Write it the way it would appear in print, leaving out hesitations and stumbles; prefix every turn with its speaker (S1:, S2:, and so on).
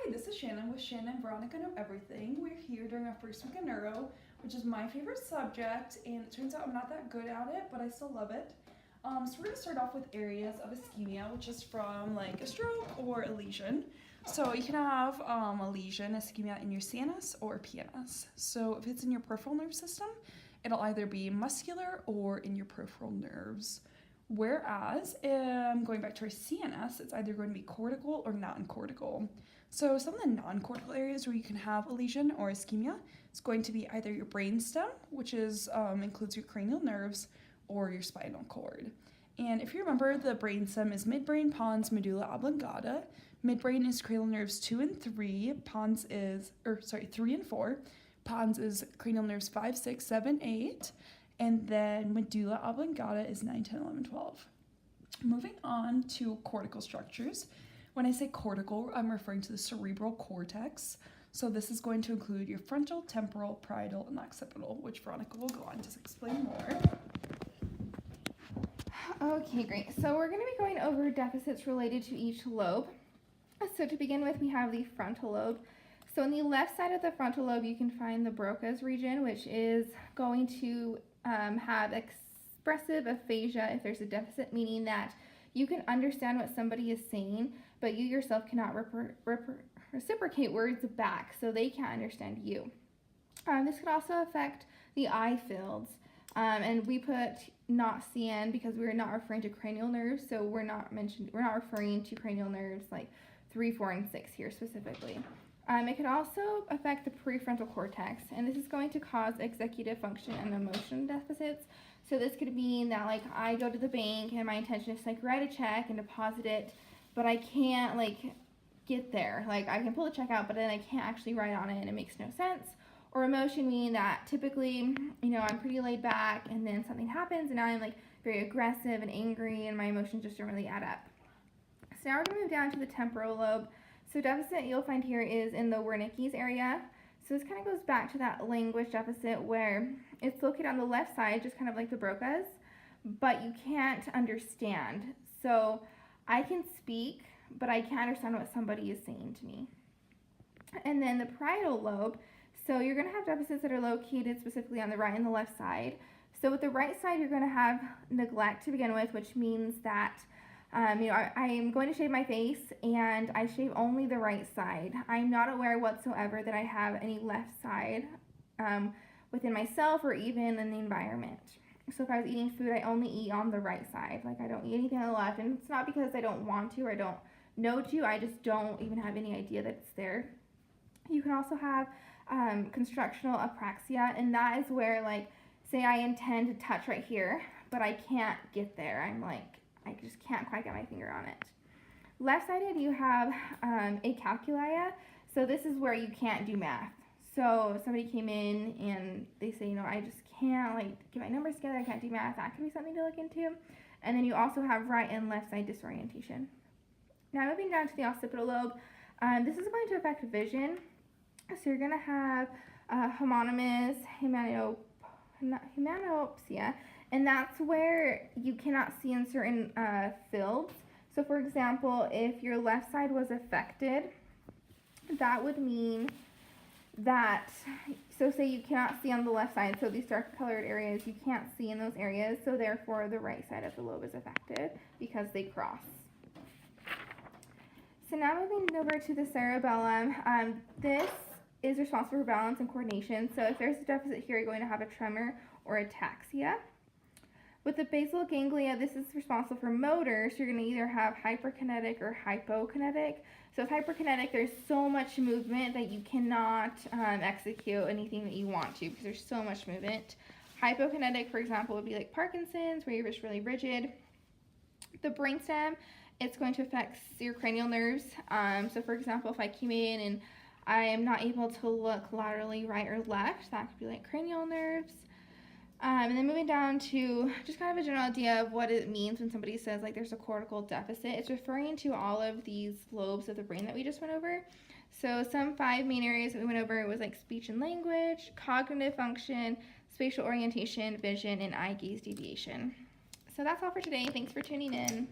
S1: Hi, this is Shannon with Shannon Veronica Know Everything. We're here during our first week of Neuro, which is my favorite subject, and it turns out I'm not that good at it, but I still love it. So we're going to start off with areas of ischemia, which is from like a stroke or a lesion. So you can have a lesion, ischemia in your CNS or PNS. So if it's in your peripheral nerve system, it'll either be muscular or in your peripheral nerves. Whereas, going back to our CNS, it's either going to be cortical or non-cortical. So some of the non-cortical areas where you can have a lesion or ischemia is going to be either your brainstem, which is includes your cranial nerves, or your spinal cord. And if you remember, the brainstem is midbrain, pons, medulla oblongata. Midbrain is cranial nerves 2 and 3. 3 and 4. Pons is cranial nerves 5, 6, 7, 8. And then medulla oblongata is 9, 10, 11, 12. Moving on to cortical structures. When I say cortical, I'm referring to the cerebral cortex. So this is going to include your frontal, temporal, parietal, and occipital, which Veronica will go on to explain more.
S2: Okay, great. So we're going to be going over deficits related to each lobe. So to begin with, we have the frontal lobe. So on the left side of the frontal lobe, you can find the Broca's region, which is going to have expressive aphasia if there's a deficit, meaning that you can understand what somebody is saying, but you yourself cannot reciprocate words back, so they can't understand you. This could also affect the eye fields, and we put not CN because we're not referring to cranial nerves, so we're not referring to cranial nerves like 3, 4, and 6 here specifically. It could also affect the prefrontal cortex, and this is going to cause executive function and emotion deficits. So this could mean that like I go to the bank and my intention is to like write a check and deposit it, but I can't like get there. Like I can pull the check out, but then I can't actually write on it and it makes no sense. Or emotion meaning that typically, I'm pretty laid back and then something happens and now I'm like very aggressive and angry and my emotions just don't really add up. So now we're going to move down to the temporal lobe. So deficit you'll find here is in the Wernicke's area. So this kind of goes back to that language deficit where it's located on the left side, just kind of like the Broca's, but you can't understand. So I can speak, but I can't understand what somebody is saying to me. And then the parietal lobe, so you're going to have deficits that are located specifically on the right and the left side. So with the right side, you're going to have neglect to begin with, which means that I'm going to shave my face and I shave only the right side. I'm not aware whatsoever that I have any left side within myself or even in the environment. So if I was eating food, I only eat on the right side. Like I don't eat anything on the left, and it's not because I don't want to or I don't know to, I just don't even have any idea that it's there. You can also have constructional apraxia, and that is where like, say I intend to touch right here, but I can't get there. I just can't quite get my finger on it. Left-sided, you have acalculia. So this is where you can't do math. So if somebody came in and they say, I just can't get my numbers together, I can't do math, that could be something to look into. And then you also have right and left side disorientation. Now moving down to the occipital lobe, this is going to affect vision. So you're going to have homonymous hemanopsia, and that's where you cannot see in certain fields. So for example, if your left side was affected, that would mean that, so say you cannot see on the left side, so these dark colored areas, you can't see in those areas, so therefore the right side of the lobe is affected because they cross. So now moving over to the cerebellum, this is responsible for balance and coordination. So if there's a deficit here, you're going to have a tremor or ataxia. With the basal ganglia, this is responsible for motor, so you're going to either have hyperkinetic or hypokinetic. So with hyperkinetic, there's so much movement that you cannot execute anything that you want to because there's so much movement. Hypokinetic, for example, would be like Parkinson's, where you're just really rigid. The brainstem, it's going to affect your cranial nerves. So for example, if I came in and I am not able to look laterally right or left, that could be like cranial nerves. And then moving down to just kind of a general idea of what it means when somebody says like there's a cortical deficit. It's referring to all of these lobes of the brain that we just went over. So some 5 main areas that we went over was like speech and language, cognitive function, spatial orientation, vision, and eye gaze deviation. So that's all for today. Thanks for tuning in.